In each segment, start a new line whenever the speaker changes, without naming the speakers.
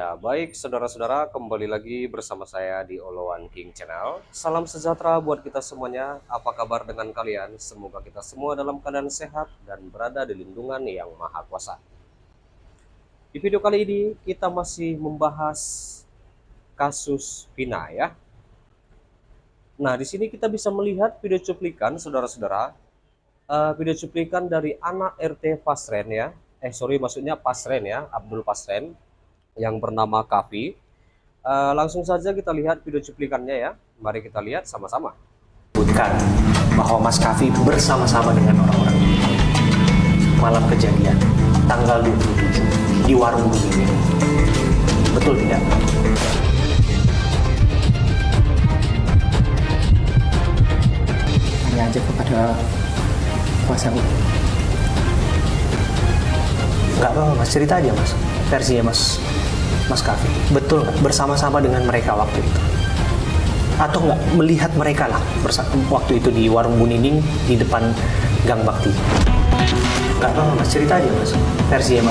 Ya, baik saudara-saudara, kembali lagi bersama saya di Oloan King Channel. Salam sejahtera buat kita semuanya. Apa kabar dengan kalian? Semoga kita semua dalam keadaan sehat dan berada di lindungan yang Maha Kuasa. Di video kali ini kita masih membahas kasus Vina ya. Nah, di sini kita bisa melihat video cuplikan saudara-saudara. Video cuplikan dari anak RT Pasren ya. Maksudnya Pasren ya, Abdul Pasren yang bernama Kavi. Langsung saja kita lihat video cuplikannya ya. Mari kita lihat sama-sama.
Sebutkan bahwa Mas Kavi bersama-sama dengan orang-orang ini malam kejadian tanggal 27 di warung ini. Betul tidak?
Tanya aja kepada kuasa hukum.
Nggak apa-apa Mas, cerita aja Mas. Versinya Mas Kavi. Betul nggak bersama-sama dengan mereka waktu itu? Atau nggak melihat mereka lah waktu itu di warung Bu Nining di depan Gang Bakti? Nggak apa-apa Mas, cerita aja Mas. Versinya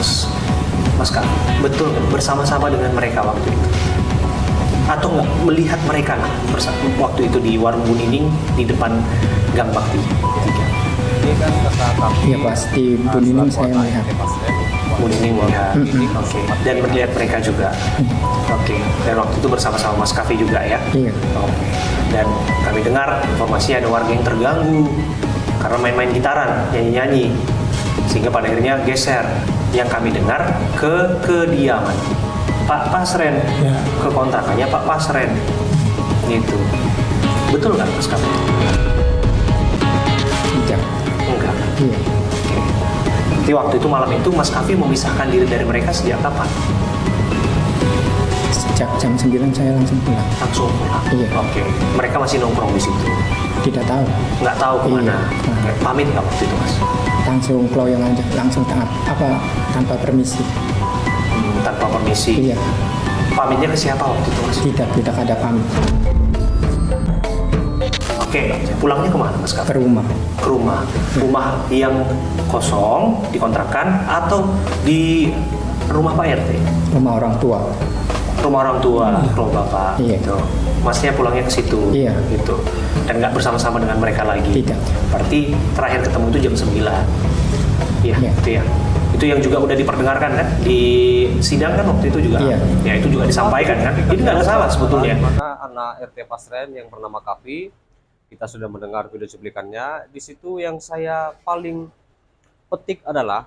Mas Kavi. Betul nggak bersama-sama dengan mereka waktu itu? Atau nggak melihat mereka lah waktu itu di warung Bu Nining di depan Gang Bakti?
Ini kan kata Kavi.
Iya pasti Bu Nining saya melihat.
Bu Nining melihat. Oke. Dan melihat mereka juga. Oke. Dan waktu itu bersama-sama Mas Kavi juga ya?
Iya.
Oke. Dan kami dengar informasi ada warga yang terganggu karena main-main gitaran, nyanyi-nyanyi, sehingga pada akhirnya geser. Yang kami dengar ke kediaman Pak Pasren,
Ya.
ke kontrakannya Pak Pasren, gitu. Betul nggak Mas Kavi?
Tidak.
Enggak.
Iya.
Jadi waktu itu malam itu Mas Kavi memisahkan diri dari mereka sejak kapan?
Sejak jam 9 saya langsung pulang.
Langsung pulang.
Iya.
Oke. Mereka masih nongkrong di situ.
Tidak tahu.
Nggak tahu kemana.
Iya.
Oke. Pamit nggak waktu itu Mas?
Langsung keloyong aja. Langsung tanpa permisi.
Tanpa permisi.
Iya.
Pamitnya ke siapa waktu itu Mas?
Tidak ada pamit.
Oke. Pulangnya kemana Mas Kavi?
Ke rumah.
Ke rumah. Rumah yang kosong dikontrakan atau di rumah Pak RT?
Rumah orang tua.
Rumah orang tua, rumah bapak.
Iya.
Gitu. Masnya pulangnya ke situ.
Iya.
Gitu. Dan nggak bersama-sama dengan mereka lagi.
Tidak.
Berarti terakhir ketemu itu jam 9. Iya,
Iya.
itu ya. Itu yang juga udah diperdengarkan kan di sidang kan waktu itu juga.
Iya.
Ya itu juga disampaikan kan. Jadi nggak ada salah sebetulnya.
Mana anak RT Pasren yang bernama Kavi, kita sudah mendengar video cuplikannya. Di situ yang saya paling petik adalah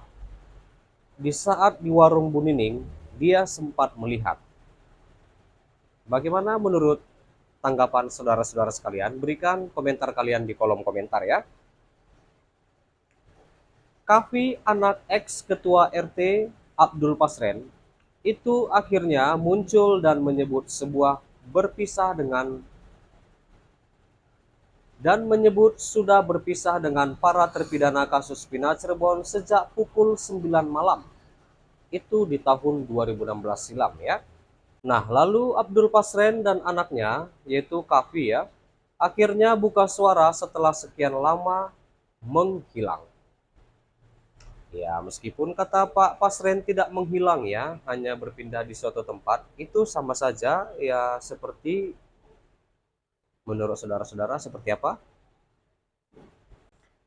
di saat di warung Bu Nining dia sempat melihat. Bagaimana menurut tanggapan saudara-saudara sekalian? Berikan komentar kalian di kolom komentar ya. Kavi, anak ex ketua RT Abdul Pasren, itu akhirnya muncul dan menyebut sudah berpisah dengan para terpidana kasus Vina Cirebon sejak pukul 9 malam. Itu di tahun 2016 silam ya. Nah, lalu Abdul Pasren dan anaknya, yaitu Kavi ya, akhirnya buka suara setelah sekian lama menghilang. Ya, meskipun kata Pak Pasren tidak menghilang ya, hanya berpindah di suatu tempat, itu sama saja ya seperti menurut saudara-saudara seperti apa?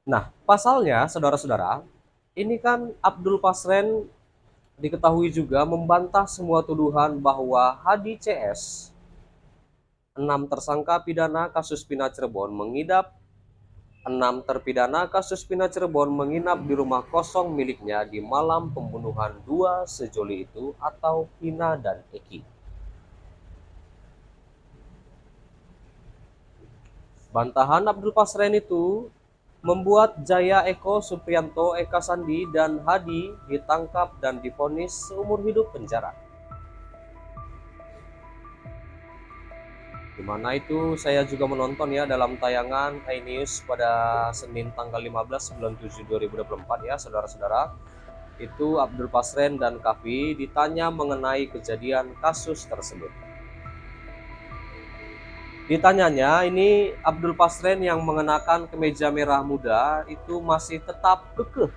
Nah, pasalnya saudara-saudara, ini kan Abdul Pasren diketahui juga membantah semua tuduhan bahwa Hadi CS, 6 tersangka pidana kasus Vina Cirebon menginap di rumah kosong miliknya di malam pembunuhan dua sejoli itu atau Vina dan Eki. Bantahan Abdul Pasren itu membuat Jaya Eko Supriyanto, Eka Sandi, dan Hadi ditangkap dan divonis seumur hidup penjara. Dimana itu saya juga menonton ya dalam tayangan iNews pada Senin tanggal 15 bulan 7 2024 ya saudara-saudara. Itu Abdul Pasren dan Kavi ditanya mengenai kejadian kasus tersebut. Ditanyanya, ini Abdul Pasren yang mengenakan kemeja merah muda itu masih tetap kekeh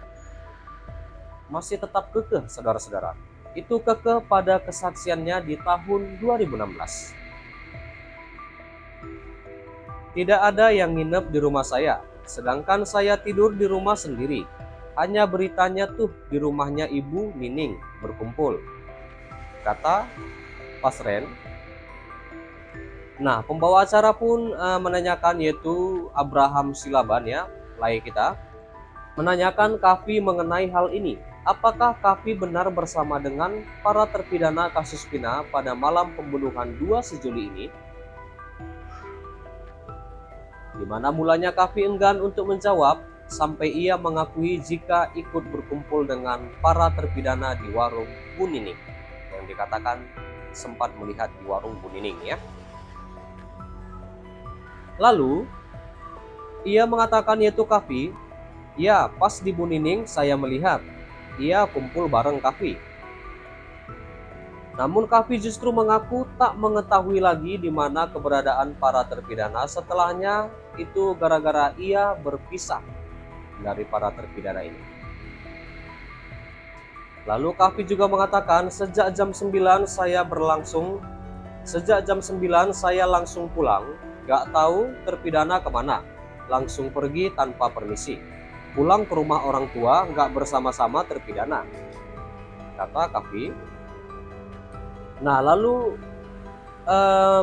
saudara-saudara. itu kekeh pada kesaksiannya di tahun 2016. Tidak ada yang nginep di rumah saya, sedangkan saya tidur di rumah sendiri. Hanya beritanya tuh di rumahnya Ibu Nining berkumpul, kata Pasren. Nah, pembawa acara pun menanyakan, yaitu Abraham Silaban ya, lai kita, menanyakan Kavi mengenai hal ini. Apakah Kavi benar bersama dengan para terpidana kasus Vina pada malam pembunuhan 2 Juli ini? Di mana mulanya Kavi enggan untuk menjawab sampai ia mengakui jika ikut berkumpul dengan para terpidana di warung Bu Nining, yang dikatakan sempat melihat di warung Bu Nining ya. Lalu ia mengatakan, yaitu Kavi, ya pas di Bu Nining saya melihat ia kumpul bareng Kavi. Namun Kavi justru mengaku tak mengetahui lagi di mana keberadaan para terpidana setelahnya, itu gara-gara ia berpisah dari para terpidana ini. Lalu Kavi juga mengatakan, sejak jam 9 saya langsung pulang, gak tahu terpidana kemana, langsung pergi tanpa permisi. Pulang ke rumah orang tua gak bersama-sama terpidana, kata Kavi. Nah, lalu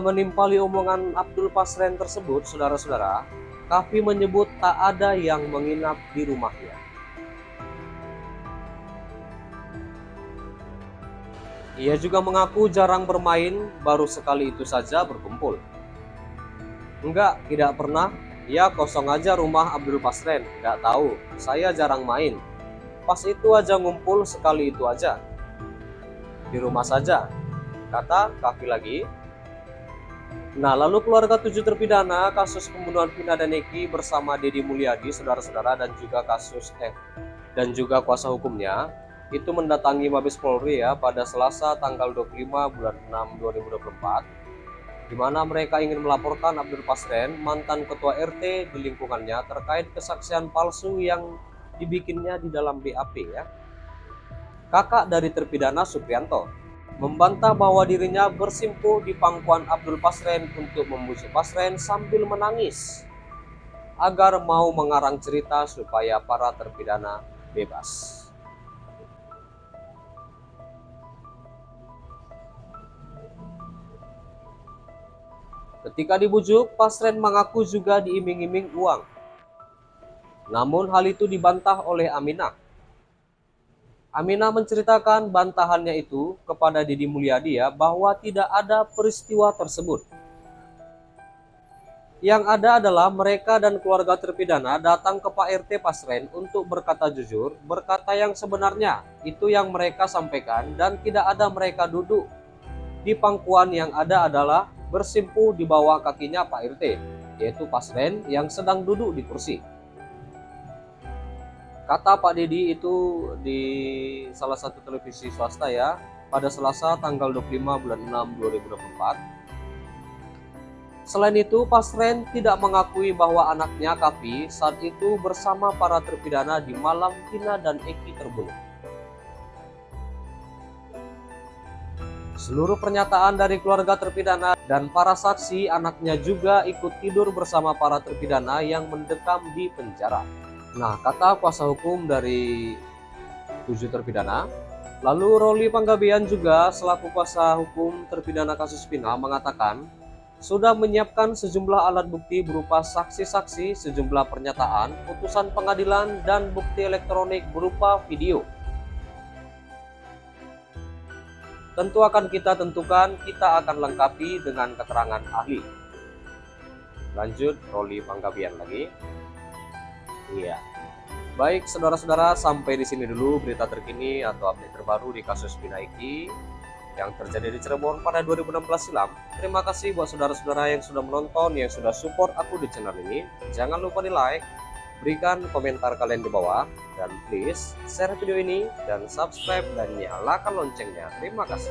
menimpali omongan Abdul Pasren tersebut, saudara-saudara, Kavi menyebut tak ada yang menginap di rumahnya. Ia juga mengaku jarang bermain, baru sekali itu saja berkumpul. Enggak, tidak pernah. Ya kosong aja rumah Abdul Pasren, nggak tahu. Saya jarang main. Pas itu aja ngumpul, sekali itu aja. Di rumah saja, kata Kavi lagi. Nah, lalu keluarga 7 terpidana kasus pembunuhan Vina dan Eki bersama Deddy Mulyadi, saudara-saudara, dan juga kuasa hukumnya itu mendatangi Mabes Polri ya pada Selasa tanggal 25 bulan 6 2024, di mana mereka ingin melaporkan Abdul Pasren, mantan ketua RT di lingkungannya, terkait kesaksian palsu yang dibikinnya di dalam BAP ya. Kakak dari terpidana Suprianto membantah bahwa dirinya bersimpuh di pangkuan Abdul Pasren untuk membujuk Pasren sambil menangis agar mau mengarang cerita supaya para terpidana bebas. Ketika dibujuk, Pasren mengaku juga diiming-iming uang. Namun hal itu dibantah oleh Aminah. Aminah menceritakan bantahannya itu kepada Deddy Mulyadi ya, bahwa tidak ada peristiwa tersebut. Yang ada adalah mereka dan keluarga terpidana datang ke Pak RT Pasren untuk berkata jujur, berkata yang sebenarnya, itu yang mereka sampaikan, dan tidak ada mereka duduk di pangkuan, yang ada adalah bersimpuh di bawah kakinya Pak RT, yaitu Pasren yang sedang duduk di kursi. Kata Pak Deddy itu di salah satu televisi swasta ya, pada Selasa tanggal 25 bulan 6 2024. Selain itu, Pasren tidak mengakui bahwa anaknya Kavi saat itu bersama para terpidana di malam Vina dan Eki terbunuh. Seluruh pernyataan dari keluarga terpidana dan para saksi, anaknya juga ikut tidur bersama para terpidana yang mendekam di penjara. Nah, kata kuasa hukum dari 7 terpidana, lalu Roli Panggabean juga selaku kuasa hukum terpidana kasus Vina mengatakan sudah menyiapkan sejumlah alat bukti berupa saksi-saksi, sejumlah pernyataan, putusan pengadilan, dan bukti elektronik berupa video. Tentu akan kita tentukan, kita akan lengkapi dengan keterangan ahli. Lanjut Roli Panggabean lagi. Iya. Baik, saudara-saudara, sampai di sini dulu berita terkini atau update terbaru di kasus Vina Eki yang terjadi di Cirebon pada 2016 silam. Terima kasih buat saudara-saudara yang sudah menonton, yang sudah support aku di channel ini. Jangan lupa di like, berikan komentar kalian di bawah, dan please share video ini dan subscribe dan nyalakan loncengnya. Terima kasih.